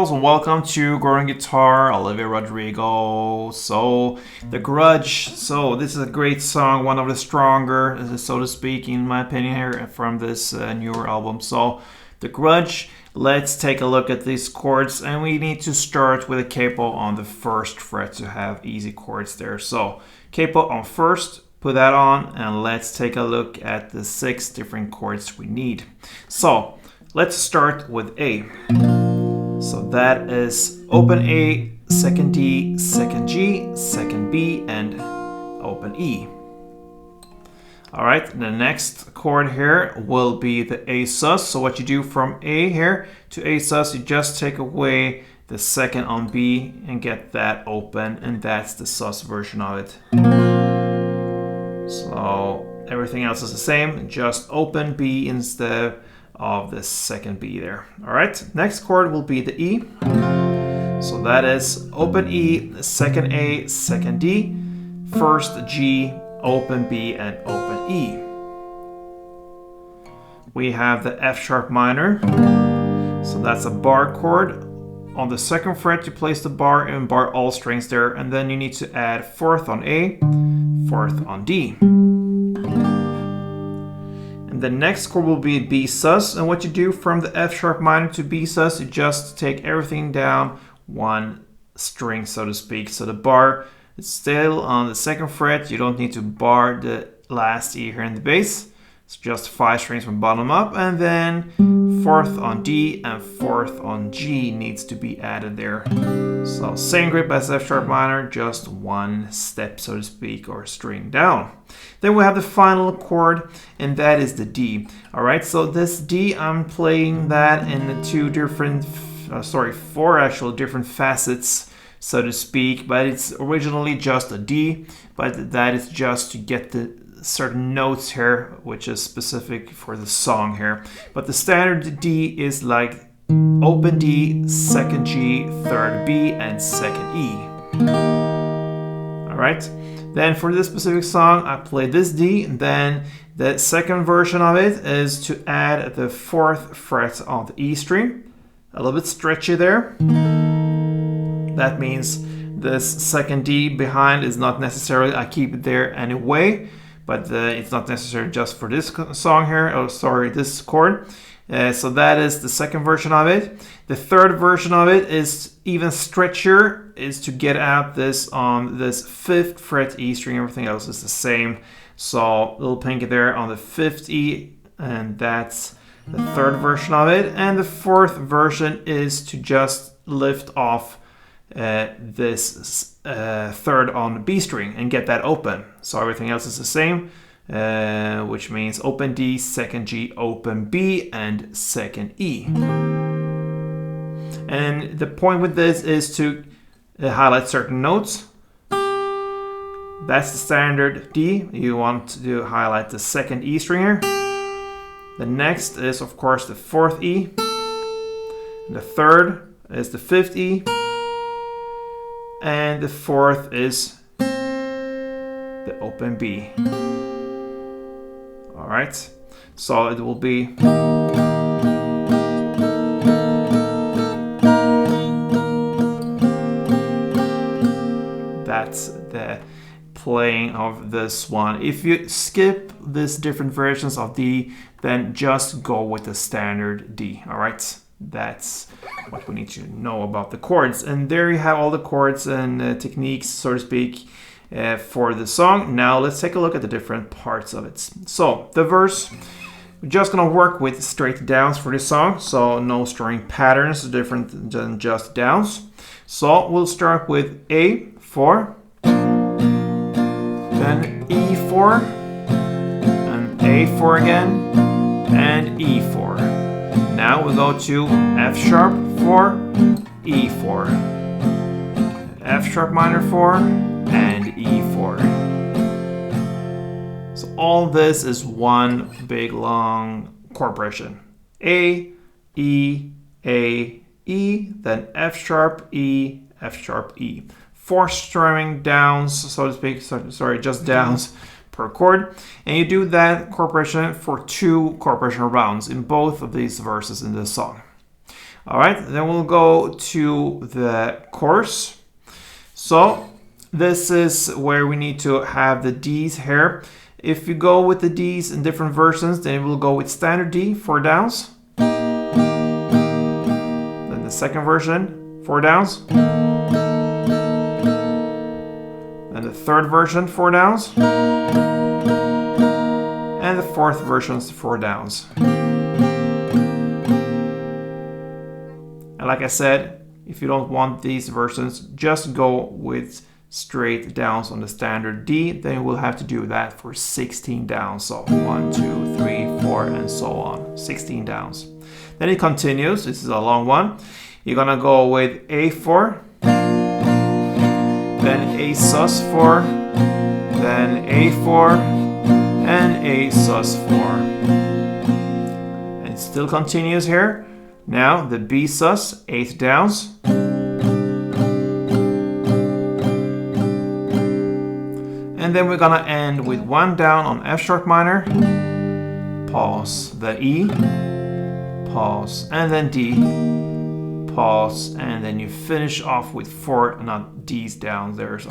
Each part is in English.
girls, and welcome to Growing Guitar, Olivia Rodrigo. So, The Grudge. So, this is a great song, one of the stronger, so to speak, in my opinion, here from this newer album. So, The Grudge, let's take a look at these chords, and we need to start with a capo on the first fret to have easy chords there. So, capo on first, put that on, and let's take a look at the 6 different chords we need. So, let's start with A. So that is open A, second D, second G, second B, and open E. Alright, the next chord here will be the A sus. So what you do from A here to A sus, you just take away the second on B and get that open, and that's the sus version of it. So everything else is the same, just open B instead of the second B there. All right, next chord will be the E. So that is open E, second A, second D, first G, open B, and open E. We have the F sharp minor. So that's a bar chord. On the second fret, you place the bar and bar all strings there, and then you need to add fourth on A, fourth on D. The next chord will be B sus, and what you do from the F sharp minor to B sus, you just take everything down one string, so to speak. So the bar is still on the second fret. You don't need to bar the last E here in the bass. It's just 5 strings from bottom up, and then fourth on D and fourth on G needs to be added there. So same grip as F sharp minor, just one step, so to speak, or string down. Then we have the final chord, and that is the D. All right, so this D, I'm playing that in the 4 actual different facets, so to speak, but it's originally just a D, but that is just to get the certain notes here, which is specific for the song here. But the standard D is like open D, second G, third B, and second E. All right. Then for this specific song, I play this D. Then the second version of it is to add the 4th fret on the E string. A little bit stretchy there. That means this second D behind is not necessarily, I keep it there anyway, but it's not necessary just for this song here. Oh, sorry, this chord. So that is the second version of it. The third version of it is even stretchier, is to get out this on this 5th fret E string. Everything else is the same. So little pinky there on the 5th E, and that's the third version of it. And the 4th version is to just lift off this third on the B string and get that open. So everything else is the same. Which means open D, second G, open B, and second E. And the point with this is to highlight certain notes. That's the standard D. You want to highlight the second E string here. The next is, of course, the 4th E. And the third is the 5th E. And the 4th is the open B. All right, so it will be that's the playing of this one. If you skip these different versions of D, then just go with the standard D. All right, that's what we need to know about the chords. And there you have all the chords and techniques, so to speak, for the song. Now let's take a look at the different parts of it. So the verse, we're just gonna work with straight downs for this song, so no strumming patterns different than just downs. So we'll start with A4, then E4, and A4 again, and E4. Now we go to F sharp 4, E4, F sharp minor 4, and E4. So all this is one big long chord progression. A, E, A, E, then F sharp, E, F sharp, E. 4 strumming downs, so to speak, just downs per chord. And you do that chord progression for 2 chord progression rounds in both of these verses in this song. All right, then we'll go to the chorus. So this is where we need to have the D's here. If you go with the D's in different versions, then it will go with standard D, 4 downs. Then the second version, 4 downs. Then the third version, 4 downs. And the fourth version is 4 downs. And like I said, if you don't want these versions, just go with straight downs on the standard D. Then you will have to do that for 16 downs. So 1, 2, 3, 4, and so on. 16 downs. Then it continues. This is a long one. You're gonna go with A4, then A sus4, then A4, and A sus4. And it still continues here. Now the B sus, 8 downs. And then we're gonna end with 1 down on F sharp minor, pause, the E, pause, and then D, pause, and then you finish off with 4, not D's down there. So.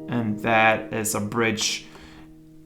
And that is a bridge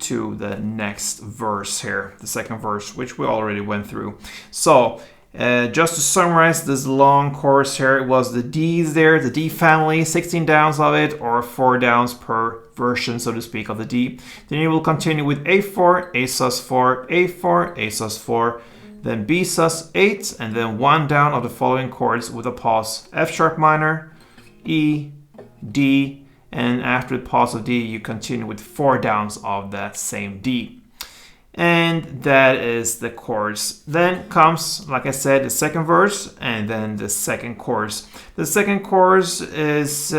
to the next verse here, the second verse, which we already went through. So just to summarize this long chorus here, it was the D's there, the D family, 16 downs of it, or 4 downs per version, so to speak, of the D. Then you will continue with A4, A sus4, A4, A sus4, then B sus 8, and then 1 down of the following chords with a pause, F sharp minor, E, D, and after the pause of D, you continue with 4 downs of that same D. And that is the chorus. Then comes, like I said, the second verse, and then the second chorus. The second chorus is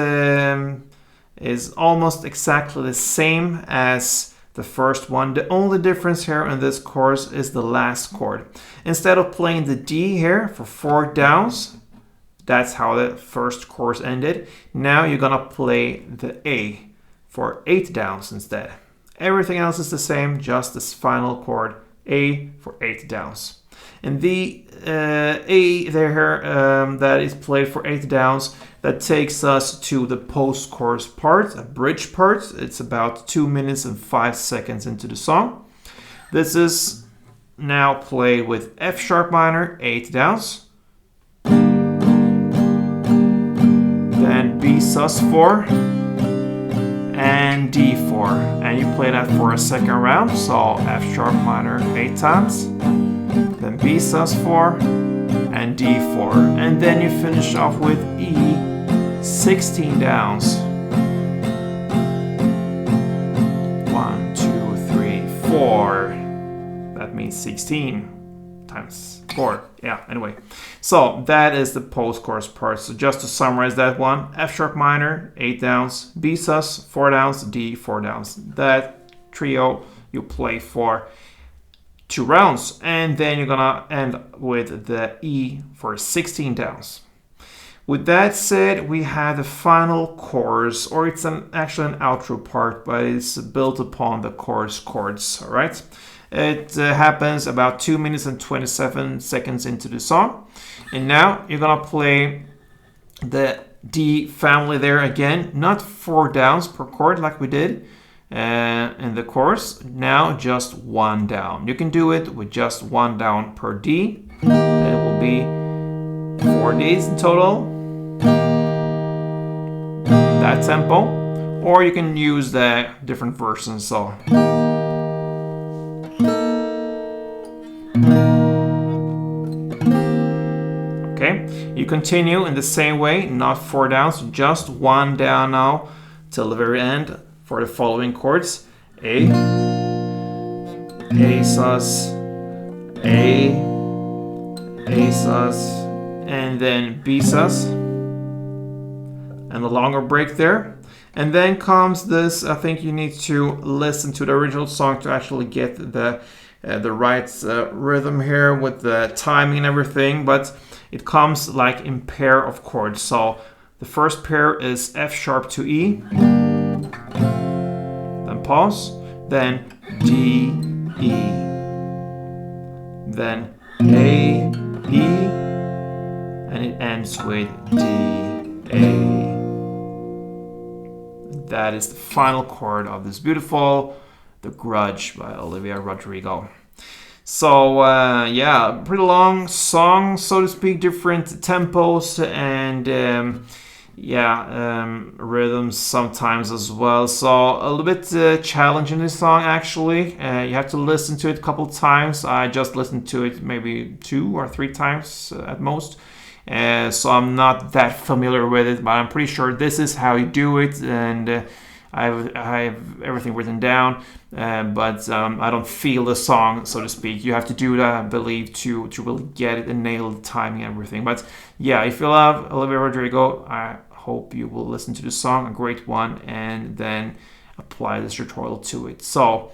almost exactly the same as the first one. The only difference here in this chorus is the last chord. Instead of playing the D here for 4 downs, that's how the first chorus ended. Now you're gonna play the A for 8 downs instead. Everything else is the same, just this final chord, A for 8 downs. And the A there that is played for 8 downs, that takes us to the post-chorus part, a bridge part. It's about 2 minutes and 5 seconds into the song. This is now played with F sharp minor, 8 downs. Then B sus4 and D4, and you play that for a second round. So F sharp minor 8 times, then B sus4 and D4, and then you finish off with E, 16 downs. 1, 2, 3, 4. That means 16 times 4. Yeah, anyway. So that is the post-chorus part. So just to summarize that one, F sharp minor, 8 downs, B sus, 4 downs, D, 4 downs. That trio you play for 2 rounds. And then you're gonna end with the E for 16 downs. With that said, we have the final chorus, or it's actually an outro part, but it's built upon the chorus chords, all right? It happens about 2 minutes and 27 seconds into the song. And now you're gonna play the D family there again, not 4 downs per chord like we did in the chorus. Now just 1 down. You can do it with just 1 down per D. And it will be 4 Ds in total. That tempo. Or you can use the different versions. So. Okay, you continue in the same way, not 4 downs, just 1 down now till the very end for the following chords. A sus, A sus, and then B sus, and a longer break there. And then comes this, I think you need to listen to the original song to actually get the right rhythm here with the timing and everything, but it comes like in pair of chords. So the first pair is F sharp to E, then pause, then D, E, then A, E, and it ends with D, A. That is the final chord of this beautiful The Grudge by Olivia Rodrigo. So yeah, pretty long song, so to speak, different tempos and rhythms sometimes as well. So a little bit challenging this song actually. You have to listen to it a couple times. I just listened to it maybe 2 or 3 times at most. So I'm not that familiar with it, but I'm pretty sure this is how you do it, and I have everything written down, but I don't feel the song, so to speak. You have to do that, I believe, to really get it and nail the timing and everything. But yeah, if you love Olivia Rodrigo, I hope you will listen to the song, a great one, and then apply this tutorial to it. So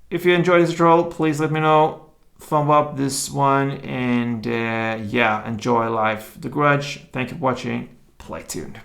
if you enjoyed this tutorial, please let me know. Thumb up this one, and yeah, enjoy life. The Grudge. Thank you for watching. Play tuned.